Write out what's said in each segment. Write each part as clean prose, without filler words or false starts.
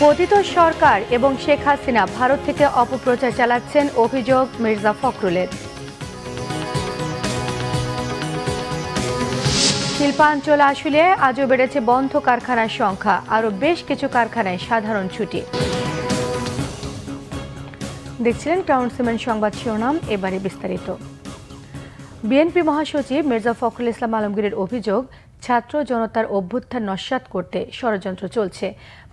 পতিত সরকার এবং শেখ হাসিনা ভারত থেকে অপপ্রচার চালাচ্ছেন, অভিযোগ মির্জা ফখরুলের। শিল্পাঞ্চল আসলে আজও বেড়েছে বন্ধ কারখানার সংখ্যা, আরও বেশ কিছু কারখানায় সাধারণ ছুটি। দেখছিলেন ক্রাউন সিমেন্ট সংবাদ শিরোনাম, এবারে বিস্তারিত। বিএনপি মহাসচিব মির্জা ফখরুল ইসলাম আলমগীরের অভিযোগ, ছাত্র জনতার অভ্যুত্থান নস্যাৎ করতে ষড়যন্ত্র চলছে।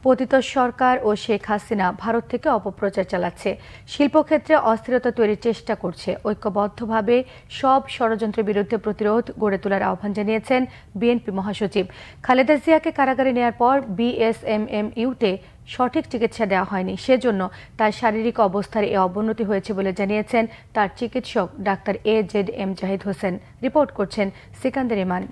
পতিত সরকার ও শেখ হাসিনা ভারত থেকে অপপ্রচার চালাচ্ছে, শিল্পক্ষেত্রে অস্থিরতা তৈরির চেষ্টা করছে। ঐক্যবদ্ধভাবে সব ষড়যন্ত্রের বিরুদ্ধে প্রতিরোধ গড়ে তোলার আহ্বান জানিয়েছেন বিএনপি মহাসচিব। খালেদা জিয়াকে কারাগারে নেওয়ার পর বিএসএমএমইউতে সঠিক চিকিৎসা দেওয়া হয়নি, সেজন্য তার শারীরিক অবস্থার এই অবনতি হয়েছে বলে জানিয়েছেন তার চিকিৎসক doctor AZM Zahid Hossain. Report করছেন সিকান্দার ইমান।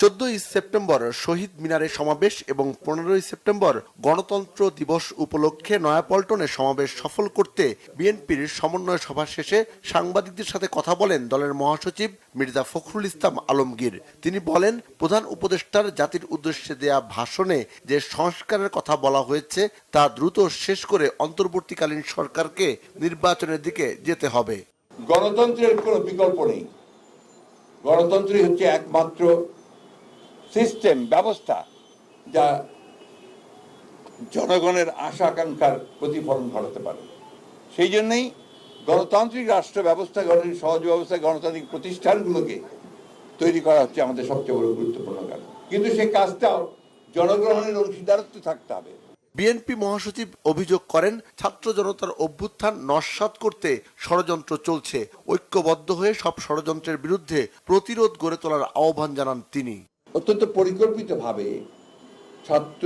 14ই সেপ্টেম্বর শহীদ মিনারে সমাবেশ এবং 15ই সেপ্টেম্বর গণতন্ত্র দিবস উপলক্ষে নয়াপল্টনে সমাবেশ সফল করতে বিএনপির সমন্বয় সভা শেষে সাংবাদিকদের সাথে কথা বলেন দলের মহাসচিব মির্জা ফখরুল ইসলাম আলমগীর। তিনি বলেন, প্রধান উপদেষ্টার জাতির উদ্দেশ্যে দেয়া ভাষণে যে সংস্কারের কথা বলা হয়েছে তা দ্রুত শেষ করে অন্তর্বর্তীকালীন সরকারকে নির্বাচনের দিকে যেতে হবে। গণতন্ত্রের কোনো বিকল্প নেই। গণতন্ত্রই হচ্ছে একমাত্র সিস্টেম, ব্যবস্থা যা জনগণের আশা আকাঙ্ক্ষার প্রতিফলন ঘটাতে পারে। সেই জন্যই গণতান্ত্রিক রাষ্ট্র ব্যবস্থা গঠনের সহজ ব্যবস্থায় গণতান্ত্রিক প্রতিষ্ঠানগুলোকে তৈরি করা হচ্ছে আমাদের সবচেয়ে বড় গুরুত্বপূর্ণ কাজ। কিন্তু সেই কাজটাও জনগণের অংশীদারত্ব থাকতে হবে। বিএনপি মহাসচিব অভিযোগ করেন, ছাত্র জনতার অভ্যুত্থান নস্যাৎ করতে ষড়যন্ত্র চলছে। ঐক্যবদ্ধ হয়ে সব ষড়যন্ত্রের বিরুদ্ধে প্রতিরোধ গড়ে তোলার আহ্বান জানান তিনি। অত্যন্ত পরিকল্পিতভাবে ছাত্র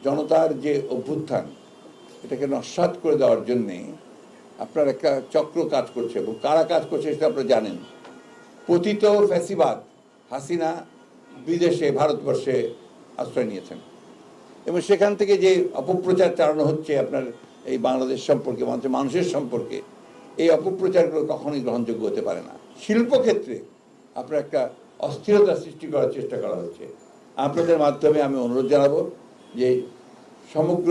জনতার যে অভ্যুত্থান, এটাকে নস্যাৎ করে দেওয়ার জন্যে আপনার একটা চক্র কাজ করছে, এবং কারা কাজ করছে সেটা আপনারা জানেন। পতিত ফ্যাসিবাদ হাসিনা বিদেশে ভারতবর্ষে আশ্রয় নিয়েছেন, এবং সেখান থেকে যে অপপ্রচার চালানো হচ্ছে আপনার এই বাংলাদেশ সম্পর্কে, মানুষের সম্পর্কে, এই অপপ্রচারগুলো কখনোই গ্রহণযোগ্য হতে পারে না। শিল্পক্ষেত্রে আপনার একটা অস্থিরতা সৃষ্টি করার চেষ্টা করা হচ্ছে। আপনাদের মাধ্যমে আমি অনুরোধ জানাবো যে সমগ্র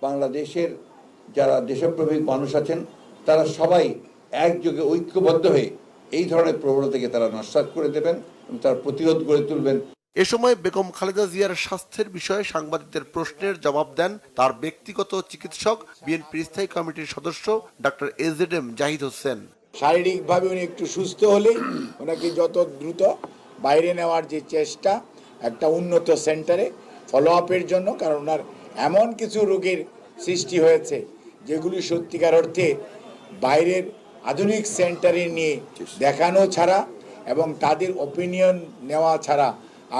বাংলাদেশের যারা দেশপ্রেমিক মানুষ আছেন, তারা সবাই একযোগে ঐক্যবদ্ধ হয়ে এই ধরনের প্রবণতাকে তারা নস্যাৎ করে দেবেন এবং তার প্রতিরোধ গড়ে তুলবেন। এ সময় বেগম খালেদা জিয়ার স্বাস্থ্যের বিষয়ে সাংবাদিকদের প্রশ্নের জবাব দেন তার ব্যক্তিগত চিকিৎসক, বিএনপি স্থায়ী কমিটির সদস্য ডাক্তার AZM জাহিদ হোসেন। শারীরিকভাবে উনি একটু সুস্থ হলেই ওনাকে যত দ্রুত বাইরে নেওয়ার যে চেষ্টা, একটা উন্নত সেন্টারে ফলো আপের জন্য, কারণ ওনার এমন কিছু রোগের সৃষ্টি হয়েছে যেগুলি সত্যিকার অর্থে বাইরের আধুনিক সেন্টারে নিয়ে দেখানো ছাড়া এবং তাদের ওপিনিয়ন নেওয়া ছাড়া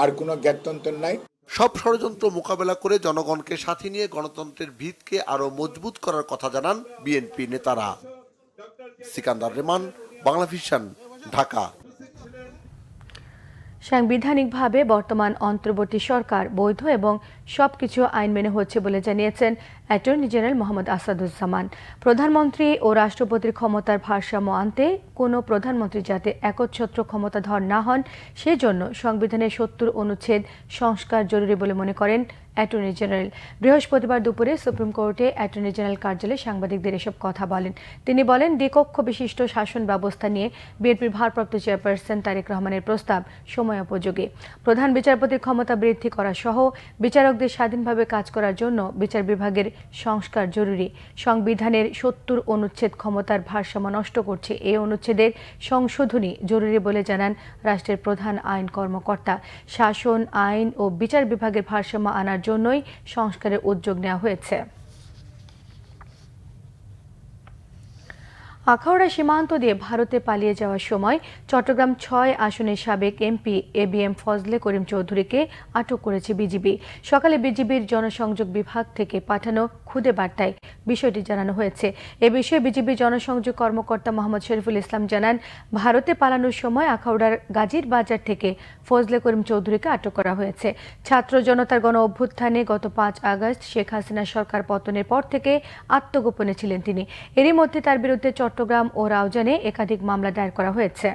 আর কোনো জ্ঞাতন্তর নাই। সব ষড়যন্ত্র মোকাবেলা করে জনগণকে সাথে নিয়ে গণতন্ত্রের ভিতকে আরো মজবুত করার কথা জানান বিএনপি নেতারা। সিকান্দার রেমান, বাংলাভিশন, ঢাকা। সাংবিধানিকভাবে বর্তমান অন্তর্বর্তী সরকার বৈধ এবং সবকিছু আইন মেনে হচ্ছে বলে জানিয়েছেন অ্যাটর্নি জেনারেল মোহাম্মদ আসাদুজ্জামান। প্রধানমন্ত্রী ও রাষ্ট্রপতির ক্ষমতার ভারসাম্য আনতে কোনো প্রধানমন্ত্রী যাতে একচ্ছত্র ক্ষমতাধর না হন, সেজন্য সংবিধানের 70 অনুচ্ছেদ সংস্কার জরুরি বলে মনে করেন অ্যাটর্নি জেনারেল। বৃহস্পতিবার দুপুরে সুপ্রিম কোর্টে অ্যাটর্নি জেনারেল কার্যালয়ে সাংবাদিকদের এসব কথা বলেন। তিনি বলেন, দ্বিকক্ষ বিশিষ্ট শাসন ব্যবস্থা নিয়ে বিএনপির ভারপ্রাপ্ত চেয়ারপারসন তারেক রহমানের প্রস্তাব সময়োপযোগী। প্রধান বিচারপতির ক্ষমতা বৃদ্ধি করা সহ বিচারকদের স্বাধীনভাবে কাজ করার জন্য বিচার বিভাগের সংস্কার জরুরি। সংবিধানের 70 অনুচ্ছেদ ক্ষমতার ভারসাম্য নষ্ট করছে, এই অনুচ্ছেদের সংশোধনী জরুরি বলে জানান রাষ্ট্রের প্রধান আইন কর্মকর্তা। শাসন, আইন ও বিচার বিভাগের ভারসাম্য আনার জন্যই সংস্কারের উদ্যোগ নেওয়া হয়েছে। আখাউড়া সীমান্ত দিয়ে ভারতে পালিয়ে যাওয়ার সময় চট্টগ্রাম 6 আসনের সাবেক এমপি ABM ফজলে করিম চৌধুরীকে আটক করেছে বিজিবি। সকালে বিজিবির জনসংযোগ বিভাগ থেকে পাঠানো খুদে বার্তায় বিষয়টি জানানো হয়েছে। এ বিষয়ে বিজিবির জনসংযোগ কর্মকর্তা মোহাম্মদ শরীফুল ইসলাম জানান, ভারতে পালানোর সময় আখাউড়ার গাজীর বাজার থেকে ফজলে করিম চৌধুরীকে আটক করা হয়েছে। ছাত্র জনতার গণ অভ্যুত্থানে গত 5 আগস্ট শেখ হাসিনা সরকার পতনের পর থেকে আত্মগোপনে ছিলেন তিনি। এরই মধ্যে তার বিরুদ্ধে চট্টগ্রাম ও রাউজানে একাধিক মামলা দায়ের করা হয়েছে।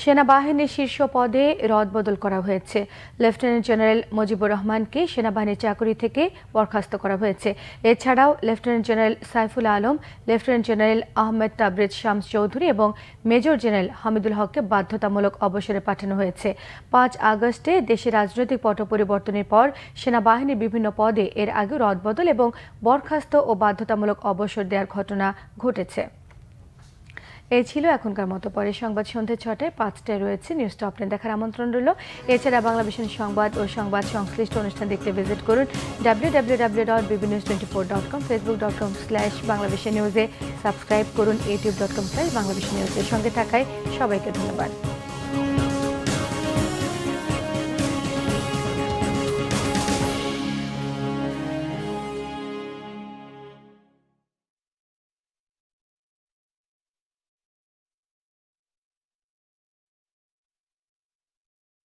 সেনাবাহিনীর শীর্ষ পদে রদবদল করা হয়েছে। লেফটেন্যান্ট জেনারেল মুজিবুর রহমানকে সেনাবাহিনীর চাকরি থেকে বরখাস্ত করা হয়েছে। এছাড়াও lieutenant general Saiful Alam, lieutenant general Ahmed Tabrez Shams Chowdhury এবং মেজর জেনারেল হামিদুল হককে বাধ্যতামূলক অবসরে পাঠানো হয়েছে। 5 আগস্টে দেশের রাজনৈতিক পট পরিবর্তনের পর সেনাবাহিনীর বিভিন্ন পদে এর আগে রদবদল এবং বরখাস্ত ও বাধ্যতামূলক অবসর দেওয়ার ঘটনা ঘটেছে। এই ছিল এখনকার মতো। পরে সংবাদ সন্ধ্যে 6টায় 5টায় রয়েছে নিউজ টপ 10 দেখার আমন্ত্রণ রইল। এছাড়া বাংলাদেশের সংবাদ ও সংবাদ সংশ্লিষ্ট অনুষ্ঠান দেখতে ভিজিট করুন www.bbnews24.com, facebook.com/বাংলাদেশি নিউজে সাবস্ক্রাইব করুন, youtube.com/বাংলাদেশি নিউজের সঙ্গে থাকায় সবাইকে ধন্যবাদ।